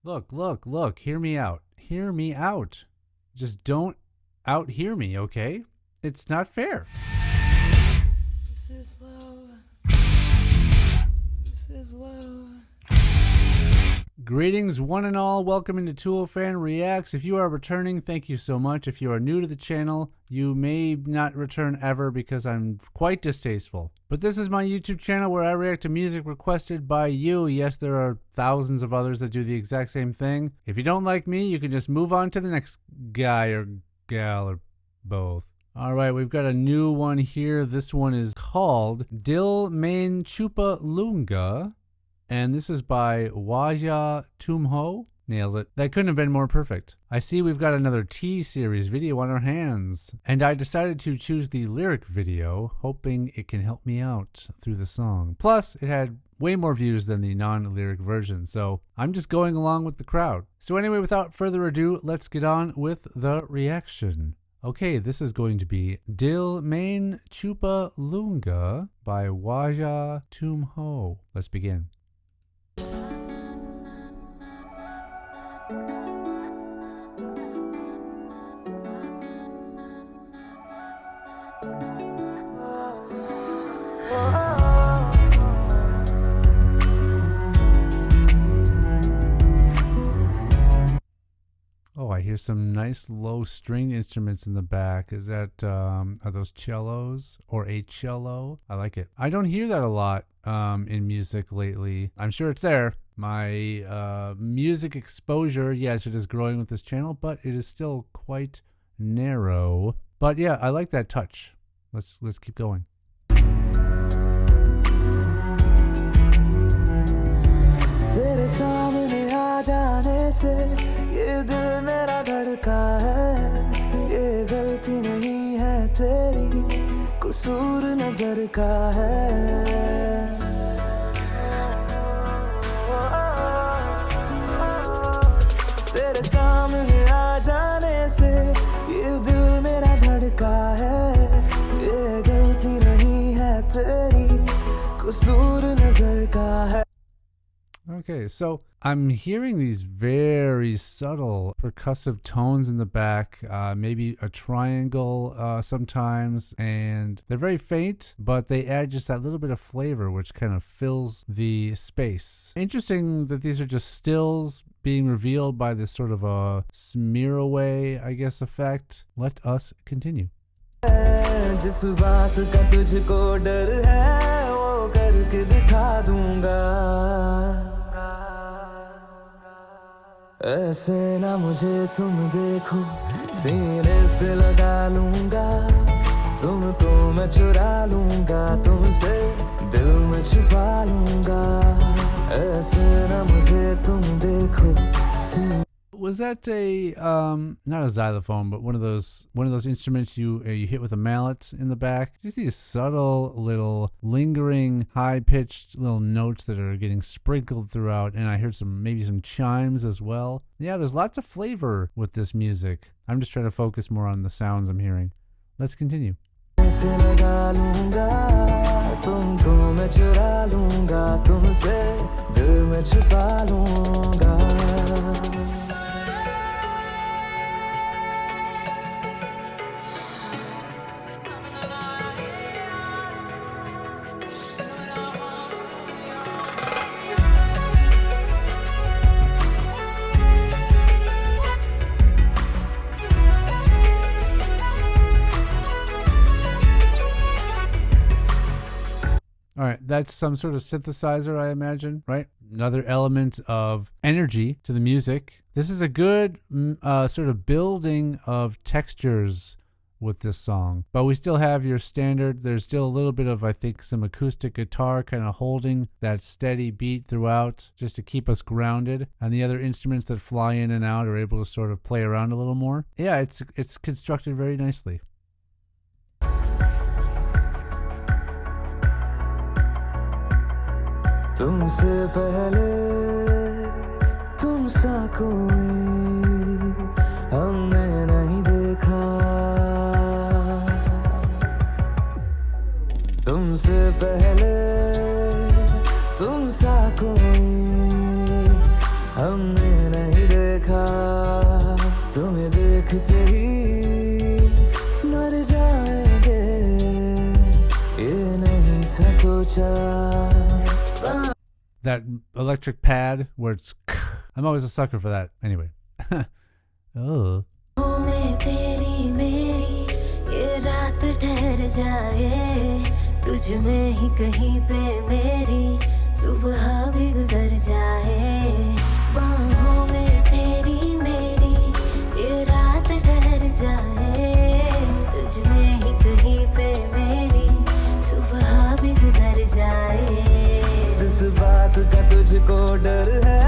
Look, hear me out. Hear me out. Just don't out-hear me, okay? It's not fair. This is love. This is love. Greetings, one and all. Welcome into ToolFanReacts. If you are returning, thank you so much. If you are new to the channel, you may not return ever because I'm quite distasteful. But this is my YouTube channel where I react to music requested by you. Yes, there are thousands of others that do the exact same thing. If you don't like me, you can just move on to the next guy or gal or both. All right, we've got a new one here. This one is called Dil Mein Chhupa Loonga. And this is by Wajah Tum. Nailed it. That couldn't have been more perfect. I see we've got another T-series video on our hands. And I decided to choose the lyric video, hoping it can help me out through the song. Plus, it had way more views than the non-lyric version, so I'm just going along with the crowd. So anyway, without further ado, let's get on with the reaction. Okay, this is going to be Dil Mein Chhupa Loonga by Wajah Tum. Let's begin. Oh, I hear some nice low string instruments in the back. Is that, are those cellos or a cello? I like it. I don't hear that a lot in music lately. I'm sure it's there. My music exposure, yes, it is growing with this channel, but it is still quite narrow. But yeah, I like that touch. Let's keep going. तेरे सामने आ जाने से ये दिल मेरा धड़का है ये गलती नहीं है तेरी कसूर नजर का है तेरे सामने आ जाने से ये दिल मेरा धड़का है ये गलती नहीं है तेरी कसूर नजर का है. Okay, so I'm hearing these very subtle percussive tones in the back, maybe a triangle sometimes, and they're very faint, but they add just that little bit of flavor, which kind of fills the space. Interesting that these are just stills being revealed by this sort of a smear away, I guess, effect. Let us continue. जिस बात का तुझको डर है वो करके दिखा दूंगा ऐसे ना मुझे तुम देखो सीने से लगा लूंगा तुमको मैं चुरा लूंगा तुमसे दिल में छुपा लूंगा ऐसे ना मुझे तुम देखो. Was that a not a xylophone, but one of those instruments you hit with a mallet in the back? Just these subtle little lingering high-pitched little notes that are getting sprinkled throughout, and I heard maybe some chimes as well. Yeah, there's lots of flavor with this music. I'm just trying to focus more on the sounds I'm hearing. Let's continue. All right, that's some sort of synthesizer, I imagine, right? Another element of energy to the music. This is a good sort of building of textures with this song. But we still have your standard. There's still a little bit of, I think, some acoustic guitar kind of holding that steady beat throughout just to keep us grounded. And the other instruments that fly in and out are able to sort of play around a little more. Yeah, it's constructed very nicely. तुमसे पहले तुम सा कोई हमने नहीं देखा तुमसे पहले तुम सा कोई हमने नहीं देखा तुम्हें देखते ही मर जाएंगे ये नहीं था सोचा. That electric pad where it's I'm always a sucker for that. Anyway. Oh. तेरी मेरी ये रात ठहर जाए तुझ में ही कहीं पे मेरी सुबह भी गुजर जाए बाहों में तेरी मेरी ये रात ठहर जाए तुझ में ही कहीं पे मेरी सुबह भी गुजर जाए जिस बात का तुझको डर है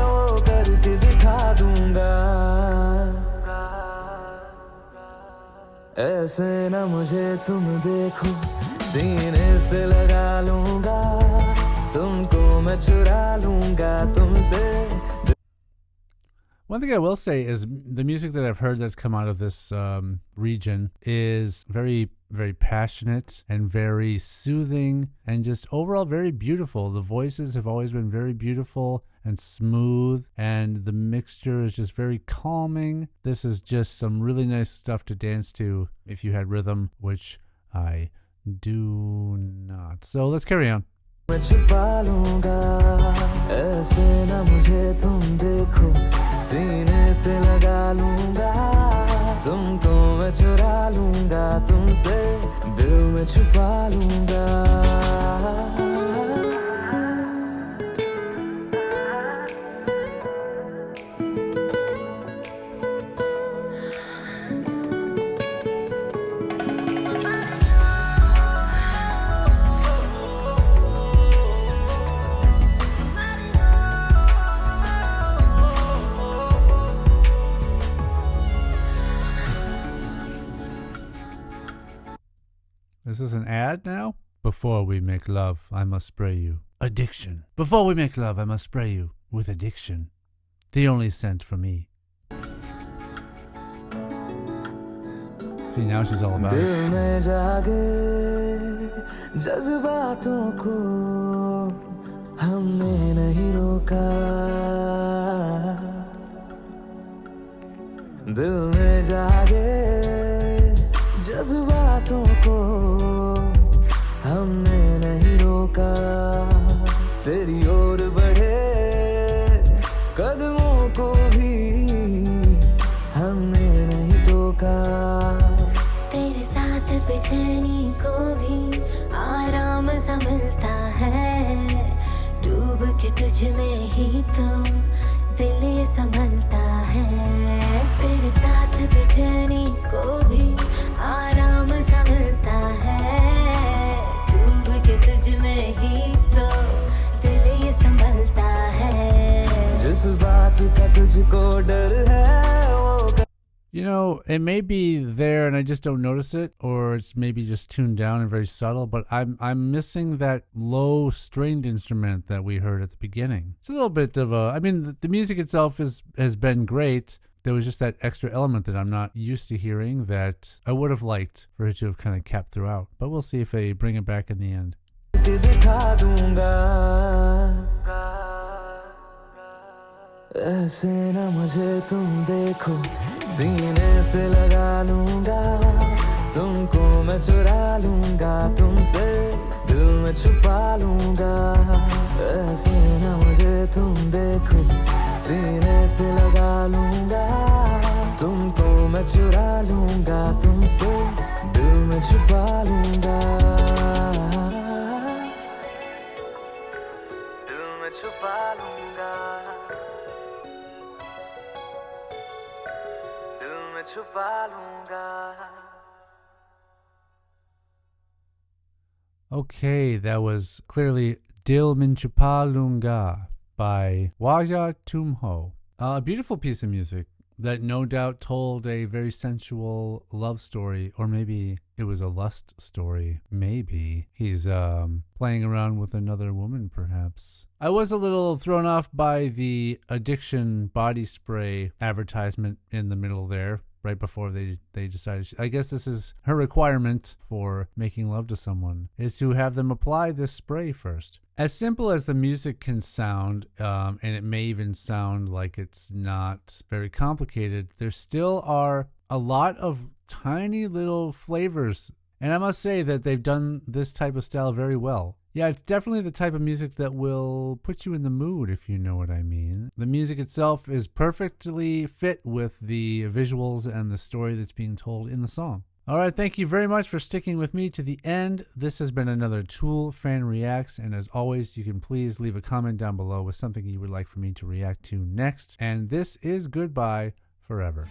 वो करके दिखा दूंगा ऐसे न मुझे तुम देखो सीने से लगा लूंगा तुमको मैं चुरा लूंगा तुमसे. One thing I will say is the music that I've heard that's come out of this region is very, very passionate and very soothing and just overall very beautiful. The voices have always been very beautiful and smooth, and the mixture is just very calming. This is just some really nice stuff to dance to if you had rhythm, which I do not. So let's carry on. मैं छुपा लूंगा ऐसे न मुझे तुम देखो सीने से लगा लूंगा तुमको मैं चुरा लूंगा तुमसे दिल में छुपा लूंगा. This is an ad now? Before we make love, I must spray you. Addiction. Before we make love, I must spray you with addiction. The only scent for me. See, now she's all about it. दिल में जागे जज्बातों को हमने नहीं रोका दिल में जागे जज्बातों को हमने नहीं रोका तेरी ओर बढ़े कदमों को भी हमने नहीं टोका तेरे साथ बेचैनी को भी आराम सा मिलता है डूब के तुझ में ही तो दिल ये संभलता है तेरे साथ बेचैनी को भी आराम सा मिलता है डूब के तुझ में ही तो दिल ये संभलता है जिस बात का तुझको डर है वो. You know, it may be there and I just don't notice it, or it's maybe just tuned down and very subtle, but I'm missing that low stringed instrument that we heard at the beginning. It's a little bit of a, I mean, the music itself has been great. There was just that extra element that I'm not used to hearing that I would have liked for it to have kind of kept throughout. But we'll see if they bring it back in the end. ऐसे न मुझे तुम देखो सीने से लगा लूंगा तुमको मैं चुरा लूंगा तुमसे दिल में छुपा लूंगा ऐसे न मुझे तुम देखो सीने से लगा लूंगा तुमको मैं चुरा लूंगा तुमसे दिल में छुपा लूंगा दिल में छुपा लूंगा छुपा लूंगा. Okay, that was clearly Dil Min Chhupa Loonga by Wajah Tum. A beautiful piece of music that no doubt told a very sensual love story, or maybe it was a lust story. Maybe he's playing around with another woman, perhaps. I was a little thrown off by the addiction body spray advertisement in the middle there, right before they decided. I guess this is her requirement for making love to someone, is to have them apply this spray first. As simple as the music can sound, and it may even sound like it's not very complicated, there still are a lot of tiny little flavors. And I must say that they've done this type of style very well. Yeah, it's definitely the type of music that will put you in the mood, if you know what I mean. The music itself is perfectly fit with the visuals and the story that's being told in the song. All right, thank you very much for sticking with me to the end. This has been another Tool Fan Reacts, and as always, you can please leave a comment down below with something you would like for me to react to next. And this is goodbye forever.